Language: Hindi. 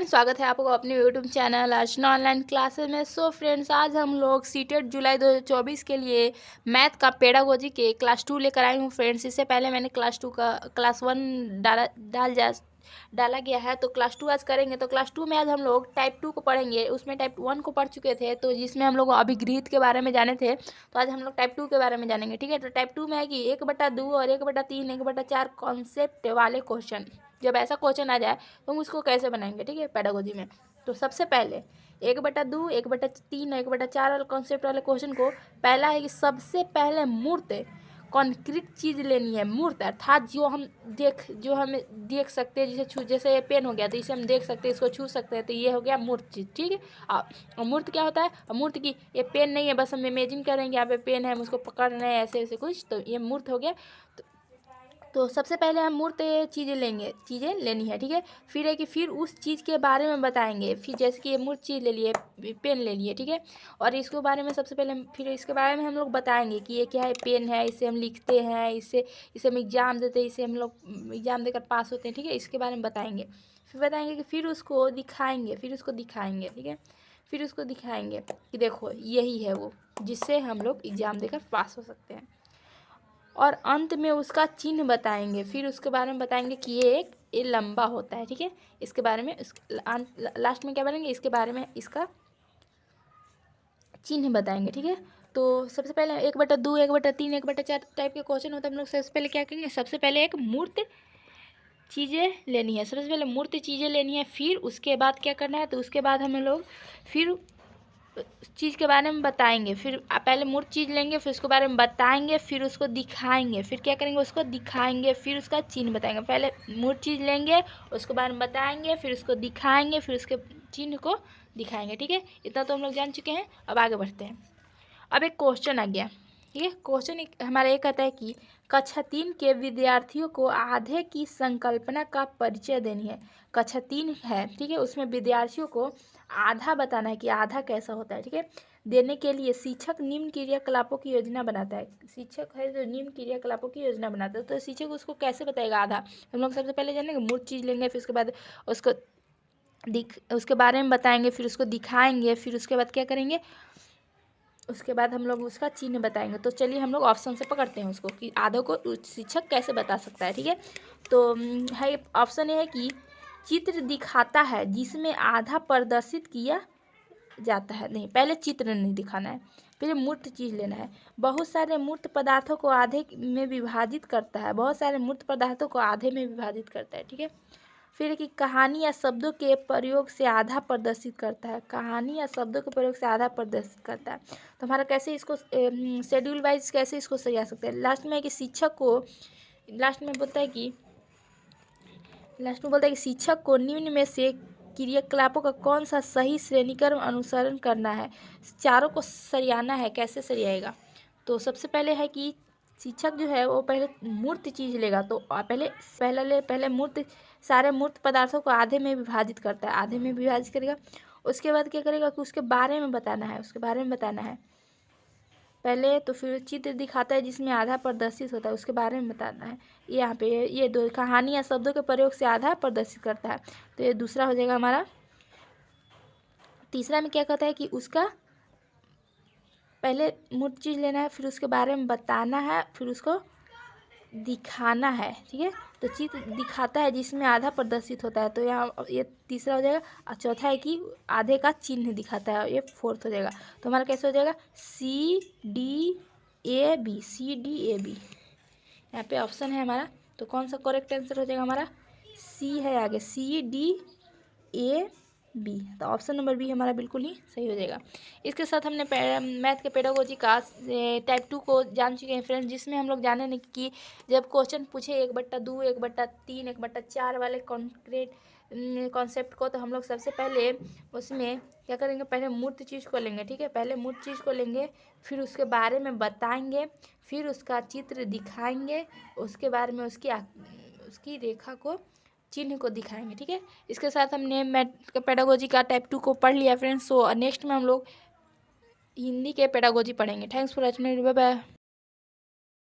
फ्रेंड्स, स्वागत है आपको अपने यूट्यूब चैनल अर्चना ऑनलाइन क्लासेस में। सो फ्रेंड्स, आज हम लोग सीटेट जुलाई 2024 के लिए मैथ का पेडागोजी के क्लास 2 लेकर आई हूँ। फ्रेंड्स, इससे पहले मैंने क्लास 1 डाला गया है, तो क्लास 2 आज करेंगे। तो क्लास 2 में आज हम लोग टाइप 2 को पढ़ेंगे। उसमें टाइप 1 को पढ़ चुके थे, तो जिसमें हम लोग अभिगृहित के बारे में जाने थे, तो आज हम लोग टाइप 2 के बारे में जानेंगे। ठीक है, तो टाइप 2 में है कि 1/2 और 1/3 1/4 कॉन्सेप्ट वाले क्वेश्चन। जब ऐसा क्वेश्चन आ जाए तो हम उसको कैसे बनाएंगे, ठीक है, पेडागोजी में। तो सबसे पहले 1/2 1/3 और 1/4 वाले कॉन्सेप्ट वाले क्वेश्चन को पहला है कि सबसे पहले मूर्त कॉन्क्रीट चीज़ लेनी है। मूर्त अर्थात जो हम देख सकते हैं, जैसे ये पेन हो गया तो इसे हम देख सकते हैं, इसको छू सकते हैं, तो ये हो गया मूर्त चीज़। ठीक है, और मूर्त क्या होता है? मूर्त की ये पेन नहीं है, बस हम इमेजिन करेंगे यहाँ पे पेन है, हम उसको पकड़ रहे हैं ऐसे ऐसे कुछ, तो ये मूर्त हो गया। तो सबसे पहले हम मूर्त चीज़ें लेनी है। ठीक है, फिर है कि फिर उस चीज़ के बारे में बताएंगे। फिर जैसे कि ये मूर्त चीज़ ले लिए, पेन ले लिए, ठीक है, और इसके बारे में सबसे पहले फिर इसके बारे में हम लोग बताएंगे कि ये क्या है। पेन है, इससे हम लिखते हैं, इसे हम एग्ज़ाम देते हैं, इसे हम लोग एग्ज़ाम देकर पास होते हैं। ठीक है, इसके बारे में बताएंगे। फिर बताएंगे कि फिर उसको दिखाएंगे, ठीक है, फिर उसको दिखाएंगे कि देखो यही है वो, जिससे हम लोग एग्ज़ाम देकर पास हो सकते हैं। और अंत में उसका चिन्ह बताएंगे। फिर उसके बारे में बताएंगे कि ये लंबा होता है। ठीक है, इसके बारे में लास्ट में क्या बताएंगे, इसके बारे में इसका चिन्ह बताएंगे। ठीक है, तो सबसे पहले 1/2 1/3 1/4 टाइप के क्वेश्चन होते हैं। हम लोग सबसे पहले क्या करेंगे, सबसे पहले एक मूर्त चीज़ें लेनी है। सबसे पहले मूर्त चीज़ें लेनी है, फिर उसके बाद क्या करना है, तो उसके बाद हम लोग फिर चीज़ के बारे में बताएंगे। फिर पहले मूर्त चीज़ लेंगे, फिर उसके बारे में बताएंगे, फिर उसको दिखाएंगे। फिर क्या करेंगे, उसको दिखाएंगे, फिर उसका चिन्ह बताएंगे। पहले मूर्त चीज़ लेंगे, उसके बारे में बताएंगे, फिर उसको दिखाएंगे, फिर उसके चिन्ह को दिखाएंगे। ठीक है, इतना तो हम लोग जान चुके हैं। अब आगे बढ़ते हैं। अब एक क्वेश्चन आ गया। ठीक है, क्वेश्चन हमारा ये कहता है कि कक्षा 3 के विद्यार्थियों को आधे की संकल्पना का परिचय देनी है। कक्षा 3 है, ठीक है, उसमें विद्यार्थियों को आधा बताना है कि आधा कैसा होता है। ठीक है, देने के लिए शिक्षक निम्न क्रियाकलापों की योजना बनाता है। शिक्षक है जो निम्न क्रियाकलापों की योजना बनाता है, तो शिक्षक उसको कैसे बताएगा आधा। हम लोग सबसे पहले जानेंगे मूर्त चीज़ लेंगे, फिर उसके बाद उसके बारे में बताएंगे, फिर उसको दिखाएंगे, फिर उसके बाद क्या करेंगे, उसके बाद हम लोग उसका चिन्ह बताएंगे। तो चलिए हम लोग ऑप्शन से पकड़ते हैं उसको कि आधे को शिक्षक कैसे बता सकता है। ठीक है, तो है ऑप्शन ये है कि चित्र दिखाता है जिसमें आधा प्रदर्शित किया जाता है। नहीं, पहले चित्र नहीं दिखाना है, पहले मूर्त चीज़ लेना है। बहुत सारे मूर्त पदार्थों को आधे में विभाजित करता है। बहुत सारे मूर्त पदार्थों को आधे में विभाजित करता है। ठीक है, फिर कि कहानी या शब्दों के प्रयोग से आधा प्रदर्शित करता है। कहानी या शब्दों के प्रयोग से आधा प्रदर्शित करता है। तो हमारा कैसे इसको शेड्यूल वाइज कैसे इसको सजा सकते हैं। लास्ट में है कि शिक्षक को लास्ट में बोलता है कि शिक्षक को निम्न में से क्रियाकलापों का कौन सा सही श्रेणीक्रम अनुसरण करना है। चारों को सरियाना है, कैसे सरियाएगा। तो सबसे पहले है कि शिक्षक जो है वो पहले मूर्त चीज़ लेगा, तो पहले मूर्त सारे मूर्त पदार्थों को आधे में विभाजित करता है, आधे में विभाजित करेगा। उसके बाद क्या करेगा कि उसके बारे में बताना है। पहले तो फिर चित्र दिखाता है जिसमें आधा प्रदर्शित होता है, उसके बारे में बताना है। यहाँ पे ये दो कहानी या शब्दों के प्रयोग से आधा प्रदर्शित करता है, तो ये दूसरा हो जाएगा हमारा। तीसरा में क्या कहता है कि उसका पहले मूर्त चीज़ लेना है, फिर उसके बारे में बताना है, फिर उसको दिखाना है। ठीक है, तो चित्र दिखाता है जिसमें आधा प्रदर्शित होता है, तो यहाँ ये तीसरा हो जाएगा। और चौथा है कि आधे का चिन्ह दिखाता है, ये फोर्थ हो जाएगा। तो हमारा कैसे हो जाएगा, CDAB। यहाँ पे ऑप्शन है हमारा, तो कौन सा करेक्ट आंसर हो जाएगा हमारा, सी है आगे, CDAB। तो ऑप्शन नंबर बी हमारा बिल्कुल ही सही हो जाएगा। इसके साथ हमने मैथ के पेडागोजी का टाइप 2 को जान चुके हैं फ्रेंड्स, जिसमें हम लोग जाने नहीं कि जब क्वेश्चन पूछे 1/2 1/3 1/4 वाले कॉन्क्रीट कॉन्सेप्ट को, तो हम लोग सबसे पहले उसमें क्या करेंगे, पहले मूर्त चीज़ को लेंगे। ठीक है, पहले मूर्त चीज़ को लेंगे, फिर उसके बारे में बताएंगे, फिर उसका चित्र दिखाएंगे, उसके बारे में उसकी रेखा को चिन्ह को दिखाएंगे। ठीक है, इसके साथ हमने मैथ पेडागोजी का टाइप 2 को पढ़ लिया फ्रेंड्स। सो नेक्स्ट में हम लोग हिंदी के पेडागोजी पढ़ेंगे। Thanks for watching, bye bye.